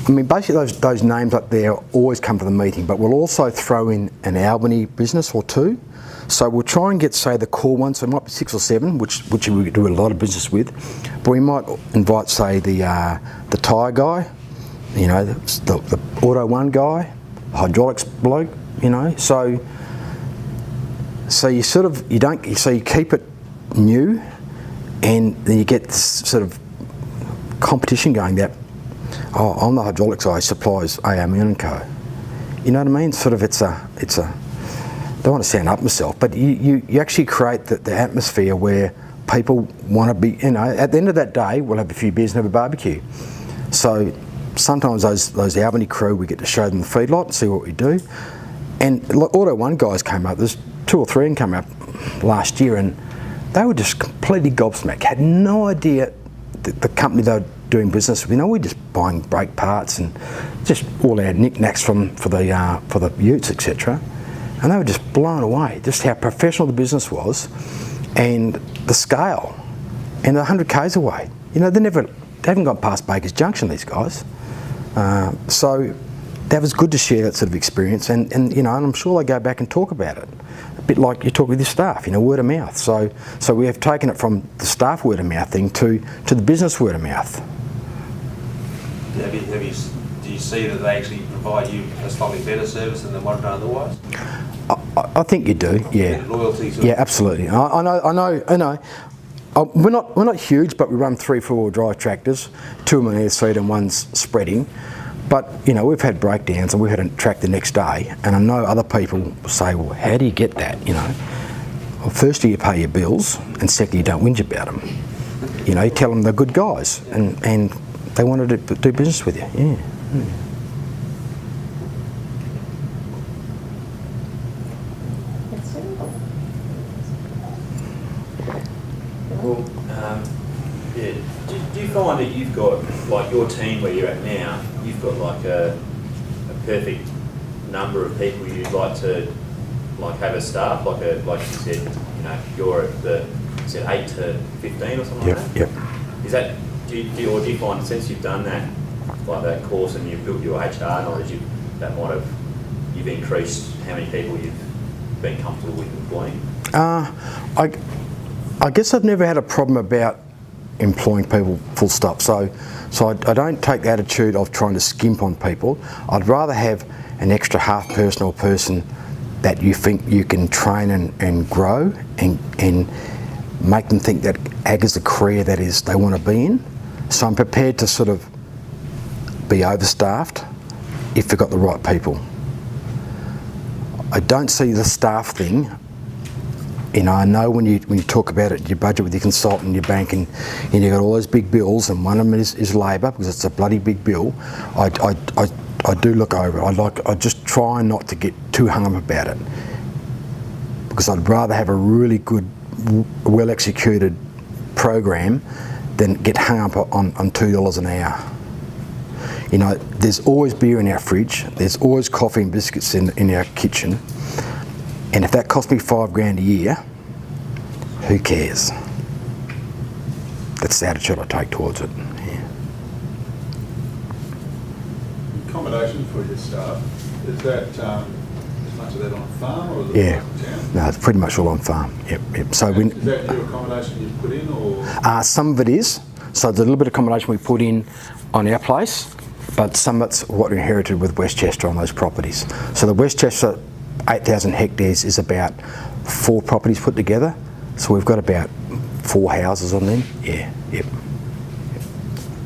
Speaker 6: I mean, basically those names up there always come to the meeting, but we'll also throw in an Albany business or two. So we'll try and get, say, the core ones. So it might be 6 or 7, which we do a lot of business with. But we might invite, say, the tyre guy, the Auto One guy, the hydraulics bloke, So you keep it new, and then you get this sort of competition going that, I'm the hydraulics guy, supplies AM & Co. You know what I mean? Sort of, it's a. I don't want to sound up myself, but you actually create the atmosphere where people want to be, at the end of that day, we'll have a few beers and have a barbecue. So sometimes those Albany crew, we get to show them the feedlot and see what we do. And Auto One guys came up, there's 2 or 3 of them came up last year, and they were just completely gobsmacked, had no idea the company they were doing business with. We're just buying brake parts and just all our knickknacks for the utes, etc. And they were just blown away, just how professional the business was and the scale. And 100 k's away. They haven't got past Baker's Junction, these guys. So that was good to share that sort of experience, and I'm sure they go back and talk about it. A bit like you talk with your staff, word of mouth. So we have taken it from the staff word of mouth thing to the business word of mouth.
Speaker 5: Do you see that they actually provide you a slightly better service than they might have done otherwise?
Speaker 6: I think you do, yeah.
Speaker 5: Loyalty to
Speaker 6: yeah, absolutely. I know. We're not huge, but we run 3 4-wheel drive tractors, 2 of them on air seed and 1's spreading. But we've had breakdowns and we've had a track the next day, and I know other people say, well, how do you get that? Well, firstly you pay your bills, and secondly you don't whinge about them. You tell them they're good guys, and they wanted to do business with you. Yeah.
Speaker 4: Well, do you find that you've got, like your team where you're at now, you've got like a perfect number of people you'd like to have as staff, like you said, you're at the 8 to 15 or something like that?
Speaker 6: Yep.
Speaker 4: Is that, do you find since you've done that, like that course, and you've built your HR knowledge, you've increased how many people you've been comfortable with employing?
Speaker 6: I guess I've never had a problem about employing people full stop. So I don't take the attitude of trying to skimp on people. I'd rather have an extra half person or person that you think you can train and grow and make them think that ag is the career that is they want to be in. So I'm prepared to sort of be overstaffed if we've got the right people. I don't see the staff thing. You know, I know when you talk about it, your budget with your consultant, your bank, and you've got all those big bills, and one of them is labour, because it's a bloody big bill. I do look over it. I just try not to get too hung up about it, because I'd rather have a really good, well executed program than get hung up on $2 an hour. You know, there's always beer in our fridge, there's always coffee and biscuits in our kitchen, and if that costs me $5,000 a year, who cares? That's the attitude I take towards it. Yeah.
Speaker 3: Accommodation for your staff, is that as much of that on farm or is it
Speaker 6: Yeah.
Speaker 3: in town?
Speaker 6: No, it's pretty much all on farm. Yep. So
Speaker 3: Is that your accommodation you put in, or?
Speaker 6: some of it is. So there's a little bit of accommodation we put in on our place, but some of it's what we inherited with Westchester on those properties. So the Westchester 8,000 hectares is about 4 properties put together. So we've got about 4 houses on them. Yeah, yep.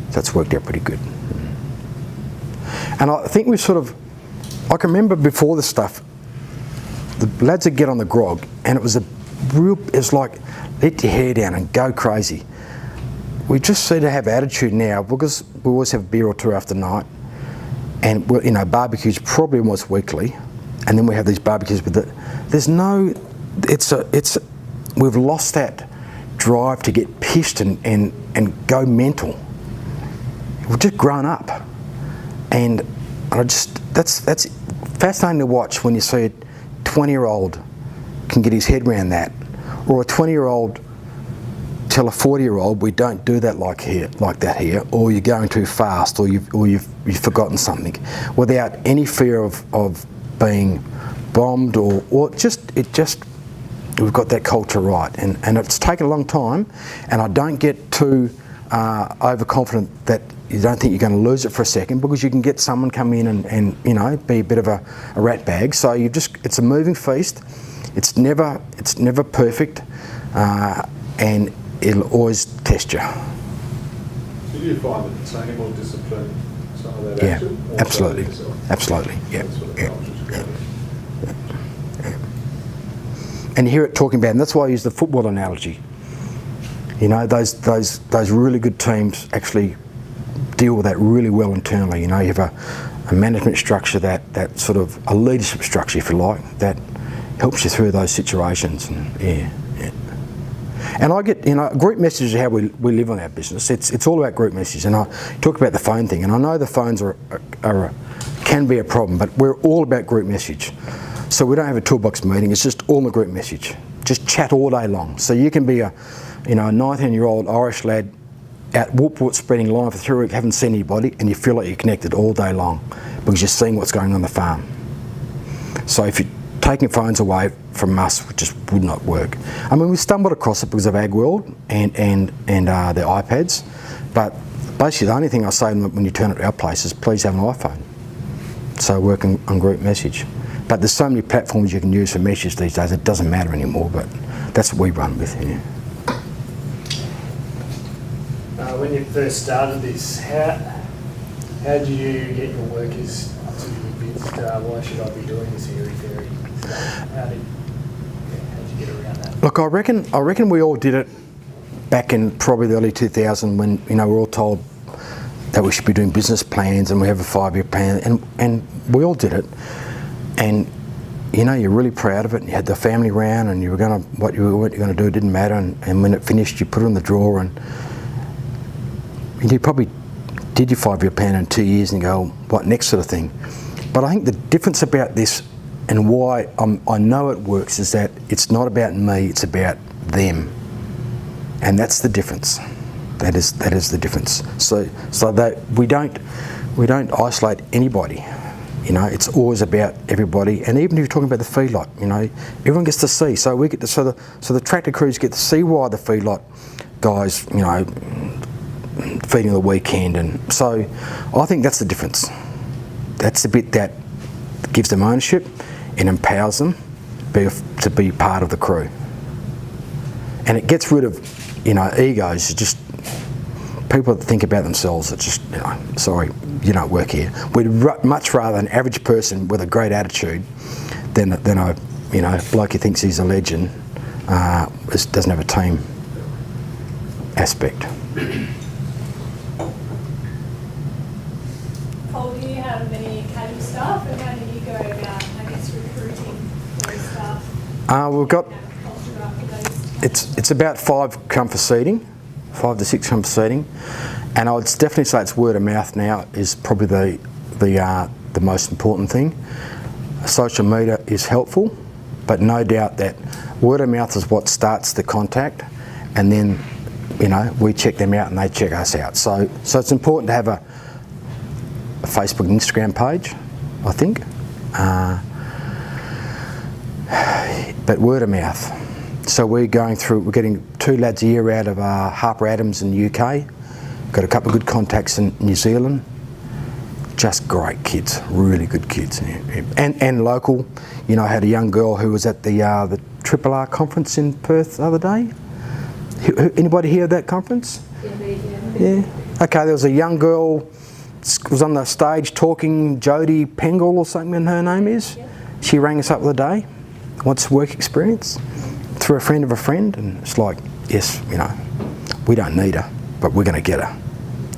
Speaker 6: So that's worked out pretty good. And I think we I can remember before this stuff, the lads would get on the grog, and it was like, let your hair down and go crazy. We just seem to have attitude now, because we always have a beer or 2 after night, and you know, barbecues probably almost weekly, and then we have these barbecues with it. We've lost that drive to get pissed and go mental. We've just grown up, and that's fascinating to watch when you see a 20-year-old can get his head around that, or a 20-year-old tell a 40-year-old, we don't do that like that here, or you're going too fast, or you've forgotten something, without any fear of being bombed or we've got that culture right, and it's taken a long time, and I don't get too overconfident that you don't think you're going to lose it for a second, because you can get someone come in and you know, be a bit of a rat bag. So it's a moving feast. It's never perfect, and it'll always test you.
Speaker 3: So do you find that the team will discipline some of that
Speaker 6: Yeah,
Speaker 3: action? Or
Speaker 6: absolutely,
Speaker 3: so yourself?
Speaker 6: absolutely, yeah,
Speaker 3: That's what the
Speaker 6: yeah.
Speaker 3: culture's created.
Speaker 6: And you hear it talking about, and that's why I use the football analogy. You know, those really good teams actually deal with that really well internally. You know, you have a management structure, that sort of a leadership structure, if you like, that helps you through those situations. And yeah. And I get, you know, group message is how we live on our business. It's all about group message. And I talk about the phone thing, and I know the phones can be a problem, but we're all about group message. So we don't have a toolbox meeting, it's just all in the group message. Just chat all day long. So you can be a 19-year-old Irish lad out whoop spreading line for 3 weeks, haven't seen anybody, and you feel like you're connected all day long because you're seeing what's going on the farm. So if you're taking phones away from us, it just would not work. I mean, we stumbled across it because of AgWorld and the iPads, but basically the only thing I say when you turn up at our place is please have an iPhone. So working on group message. But there's so many platforms you can use for messages these days, it doesn't matter anymore, but that's what we run with here.
Speaker 7: When you first started this, how did you get your workers to be convinced, why should I be doing this airy-fairy stuff? How did you get around that?
Speaker 6: Look, I reckon we all did it back in probably the early 2000s when, you know, we were all told that we should be doing business plans and we have a 5-year plan, and we all did it. And you know, you're really proud of it, and you had the family round, and what you were going to do, it didn't matter, and when it finished you put it in the drawer, and you probably did your 5-year plan in 2 years and go, what next, sort of thing. But I think the difference about this and why I know it works is that it's not about me, it's about them, and that's the difference. That is the difference. So that we don't isolate anybody. You know, it's always about everybody, and even if you're talking about the feedlot, you know, everyone gets to see. So we get to, so the tractor crews get to see why the feedlot guys, you know, feeding the weekend, and so I think that's the difference. That's the bit that gives them ownership and empowers them to be part of the crew, and it gets rid of, you know, egos. It's just people that think about themselves. It's just, you know, sorry, you don't work here. We'd much rather an average person with a great attitude then I, you know, bloke who thinks he's a legend doesn't have a team aspect.
Speaker 8: Paul, do you have many academy staff, and how do you go about, I guess, recruiting those staff?
Speaker 6: We've got,
Speaker 8: Culture after those?
Speaker 6: it's about 5 come for seating, 5 to 6 come for seating, and I would definitely say it's word of mouth now is probably the most important thing. Social media is helpful, but no doubt that word of mouth is what starts the contact, and then, you know, we check them out and they check us out. So it's important to have a Facebook and Instagram page, I think. But word of mouth. So we're getting 2 lads a year out of Harper Adams in the UK. Got a couple of good contacts in New Zealand. Just great kids, really good kids, and local. You know, I had a young girl who was at the RRR conference in Perth the other day. Anybody hear of that conference? Yeah. Okay, there was a young girl was on the stage talking. Jodie Pengel or something, her name is. She rang us up the other day. Wants work experience through a friend of a friend, and it's like, yes, you know, we don't need her, but we're going to get her.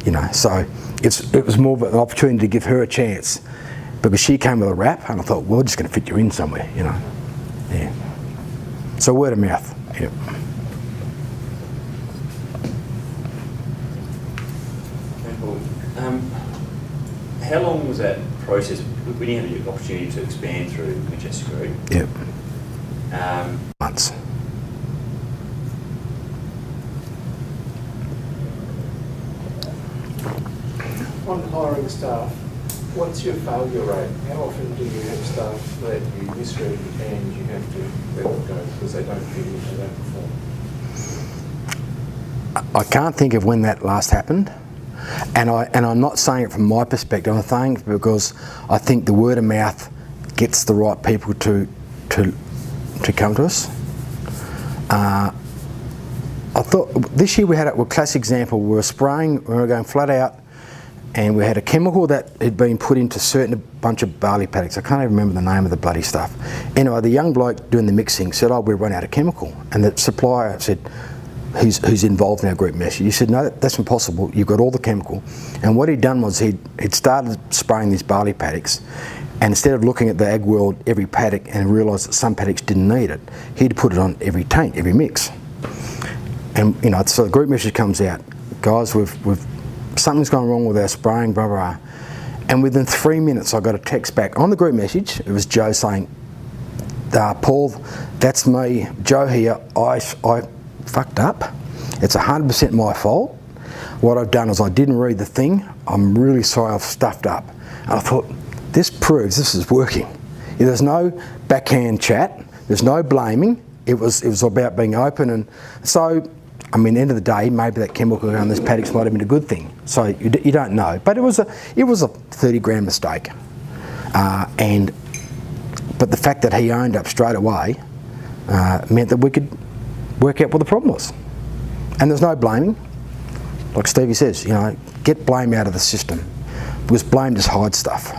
Speaker 6: You know, so it was more of an opportunity to give her a chance, because she came with a rap, and I thought, well, we're just going to fit you in somewhere, you know. Yeah. So word of mouth. Yeah.
Speaker 4: How long was that process when you had the opportunity to expand through Winchester Group?
Speaker 6: Yep.
Speaker 4: Months.
Speaker 9: On hiring staff, what's your failure rate? How often do you have staff that you misread and you have to let them go because they don't fit in, they don't perform?
Speaker 6: I can't think of when that last happened, and I'm not saying it from my perspective. I'm saying it because I think the word of mouth gets the right people to come to us. I thought this year we had a classic example. We were spraying, we were going flat out, and we had a chemical that had been put into a bunch of barley paddocks. I can't even remember the name of the bloody stuff. Anyway, the young bloke doing the mixing said, "Oh, we've run out of chemical," and the supplier said, who's involved in our group message. He said, "No, that's impossible. You've got all the chemical." And what he'd done was he'd started spraying these barley paddocks, and instead of looking at the ag world every paddock and realised that some paddocks didn't need it, he'd put it on every taint, every mix. And you know, so the group message comes out, "Guys, we've something's gone wrong with our spraying, blah blah blah." And within 3 minutes, I got a text back on the group message. It was Joe saying, "Paul, that's me, Joe here. I fucked up. It's 100% my fault. What I've done is I didn't read the thing. I'm really sorry, I've stuffed up." And I thought, this proves this is working. There's no backhand chat. There's no blaming. It was about being open. And so, I mean, at the end of the day, maybe that chemical around this paddocks might have been a good thing. So you don't know. But it was a 30 grand mistake. But the fact that he owned up straight away meant that we could work out what the problem was. And there's no blaming. Like Stevie says, you know, get blame out of the system, because blame just hides stuff.